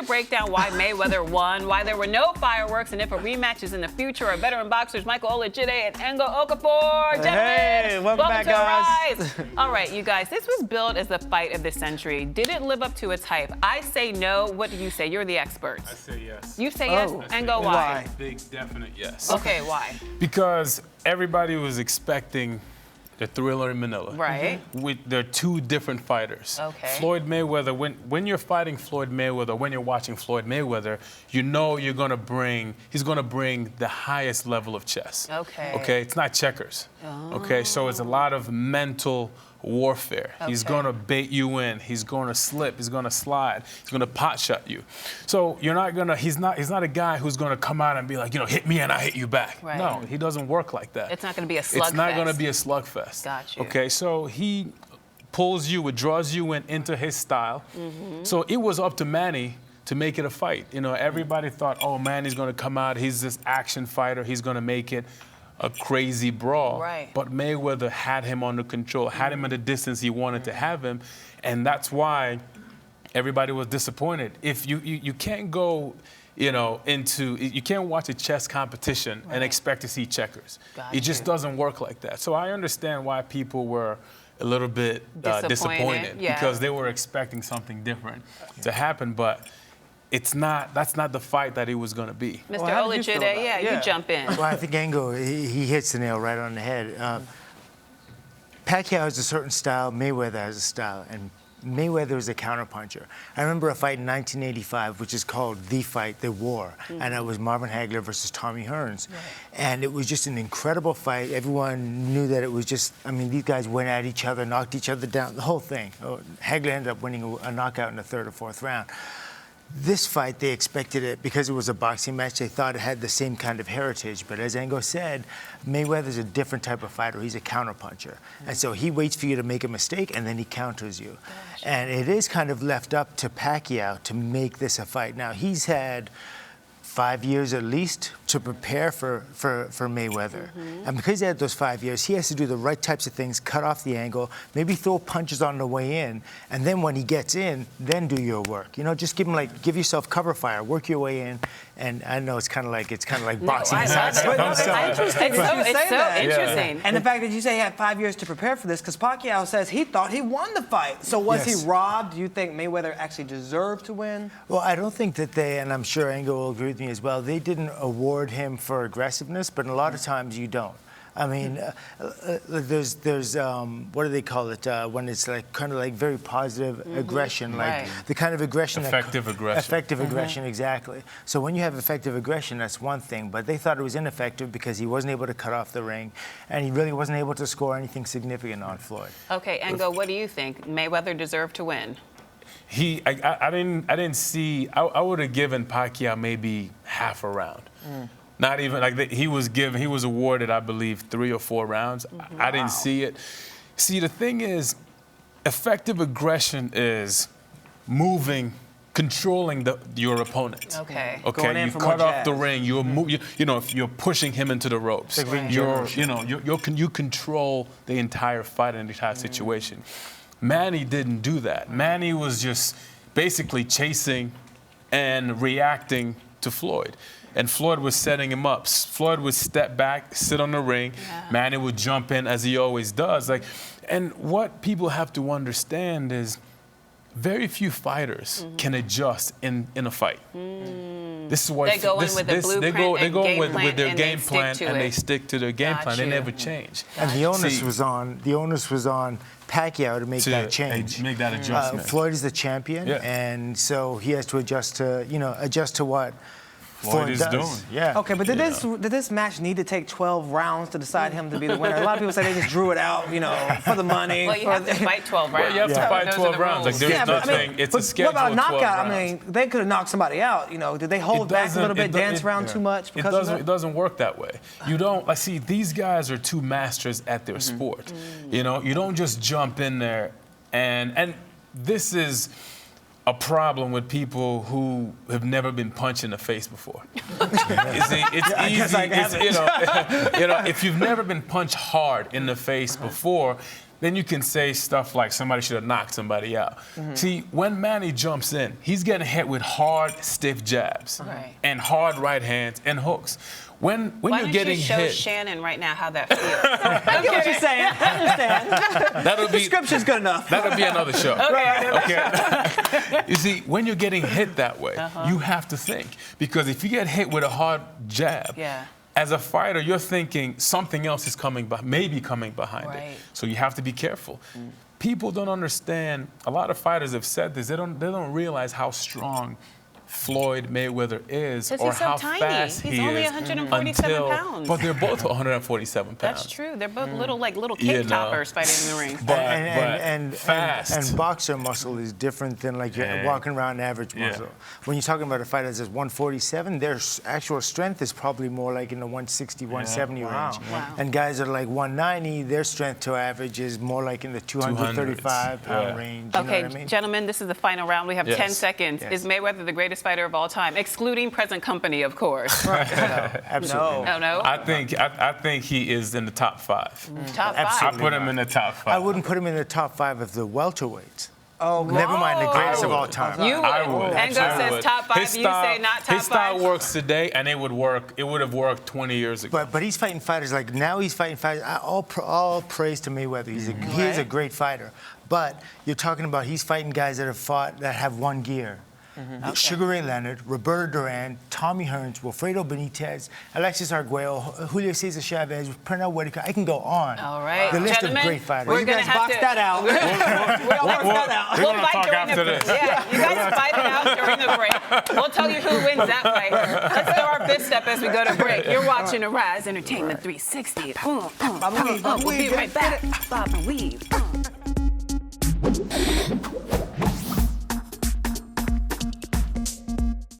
to break down why Mayweather won, why there were no fireworks, and if a rematch is in the future. Our veteran boxers Michael Olajide and Engo Okafor. Gentlemen, hey, welcome back, to guys. Rise. All right, you guys, this was billed as the fight of the century. Did it live up to its hype? I say no. What do you say? You're the experts. I say yes. You say yes? Engo, why? Big, definite yes. Okay, why? Because everybody was expecting the Thriller in Manila. Right. They're two different fighters. Okay. Floyd Mayweather, when you're fighting Floyd Mayweather, when you're watching Floyd Mayweather, you know he's gonna bring the highest level of chess. Okay. Okay, it's not checkers. Oh. Okay, so it's a lot of mental warfare. Okay. He's gonna bait you in. He's gonna slip. He's gonna slide. He's gonna pot shot you. So you're not gonna. He's not a guy who's gonna come out and be like, hit me and I hit you back. Right. No, he doesn't work like that. It's not going to be a slugfest. It's not gonna be a slugfest. Got you. Okay, so he pulls you, draws you into his style. So it was up to Manny to make it a fight. Everybody thought, oh, Manny's gonna come out. He's this action fighter. He's gonna make it a crazy brawl. Right. But Mayweather had him under control, had him at the distance he wanted to have him, and that's why everybody was disappointed. If you can't go, you can't watch a chess competition and expect to see checkers. It just doesn't work like that. So I understand why people were a little bit disappointed because they were expecting something different to happen, but that's not the fight that it was going to be. Mr. Olajide, you jump in. Well, I think Engo, he hits the nail right on the head. Pacquiao has a certain style, Mayweather has a style, and Mayweather is a counterpuncher. I remember a fight in 1985, which is called The Fight, The War, and it was Marvin Hagler versus Tommy Hearns. Right. And it was just an incredible fight. Everyone knew that it was just, these guys went at each other, knocked each other down, the whole thing. Hagler ended up winning a knockout in the third or fourth round. This fight, they expected it, because it was a boxing match, they thought it had the same kind of heritage. But as Engo said, Mayweather's a different type of fighter. He's a counterpuncher. And so he waits for you to make a mistake, and then he counters you. And it is kind of left up to Pacquiao to make this a fight. Now, he's had 5 years at least to prepare for Mayweather. And because he had those 5 years, he has to do the right types of things, cut off the angle, maybe throw punches on the way in, and then when he gets in, then do your work. Just give yourself cover fire, work your way in. And I know it's kind of like boxing. It's so interesting. And the fact that you say he had 5 years to prepare for this, because Pacquiao says he thought he won the fight. So was he robbed? Do you think Mayweather actually deserved to win? Well, I don't think that and I'm sure Engo will agree with me as well, they didn't award him for aggressiveness, but a lot of times you don't. There's what do they call it when it's kind of very positive aggression, the kind of aggression effective aggression. Effective aggression, exactly. So when you have effective aggression, that's one thing, but they thought it was ineffective because he wasn't able to cut off the ring, and he really wasn't able to score anything significant on Floyd. Okay, Engo, what do you think? Mayweather deserved to win? I didn't see. I would have given Pacquiao maybe half a round. Not even he was awarded, I believe, 3 or 4 rounds. I didn't see it. See, the thing is, effective aggression is controlling your opponent. Okay. You cut off the ring. You're pushing him into the ropes. You control the entire fight and the entire situation. Manny didn't do that. Manny was just basically chasing and reacting to Floyd. And Floyd was setting him up. Floyd would step back, sit on the ring. Manny would jump in as he always does. And what people have to understand is very few fighters can adjust in a fight. This is what they go in with a blueprint. They go with their game plan and they stick to their game plan. They never change. And the onus was on Pacquiao to make that change. Make that adjustment. Floyd is the champion, and so he has to adjust to what Floyd is doing. Yeah. Okay, but did this match need to take 12 rounds to decide him to be the winner? A lot of people say they just drew it out, for the money. Well, you have to fight 12 rounds. Well, you have to fight 12 rounds. There's nothing. It's a schedule. What about a knockout? They could have knocked somebody out. Did they hold back a little bit, dance around too much? It doesn't work that way. You don't. See, these guys are two masters at their sport. You don't just jump in there and this is a problem with people who have never been punched in the face before. It's easy. If you've never been punched hard in the face before, then you can say stuff like somebody should have knocked somebody out. See, when Manny jumps in, he's getting hit with hard, stiff jabs and hard right hands and hooks. When Why you're don't getting you show hit, Shannon right now how that feels? I get what you're saying. I understand. that'll be Description's good enough. that'll be another show. Okay. You see, when you're getting hit that way, you have to think, because if you get hit with a hard jab, as a fighter, you're thinking something else is maybe coming behind it. So you have to be careful. People don't understand. A lot of fighters have said this. They don't realize how strong Floyd Mayweather is, or he's so how tiny. fast He's he only is 147 pounds. But they're both 147 pounds. That's true. They're both little cake toppers fighting in the ring. But fast. And boxer muscle is different than like you're walking around average muscle. When you're talking about a fighter that's 147, their actual strength is probably more like in the 160, 170 range. Wow. And guys that are like 190, their strength to average is more like in the 235 pound range. You know what I mean? Gentlemen, this is the final round. We have 10 seconds. Is Mayweather the greatest fighter of all time, excluding present company, of course? No, absolutely. No. I think he is in the top 5. Top 5. I put him in the top 5. I wouldn't put him in the top 5 of the welterweights. Oh, never mind the greatest of all time. You would. I would. Engo says top 5. You say not top 5. His style works today, and it would work. It would have worked 20 years ago. But he's fighting fighters like now. He's fighting fighters. All praise to Mayweather. He is a great fighter. But you're talking about he's fighting guys that have one gear. Sugar Ray Leonard, Roberto Duran, Tommy Hearns, Wilfredo Benitez, Alexis Arguello, Julio Cesar Chavez, Pernell Whitaker. I can go on. All right, the list gentlemen, of great fighters. We're going to have box that out. We'll fight during the break. Yeah, you guys fight it out during the break. We'll tell you who wins that fight. Let's throw our fifth step as we go to break. You're watching Arise Entertainment 360. We'll be right back. Bob and weave.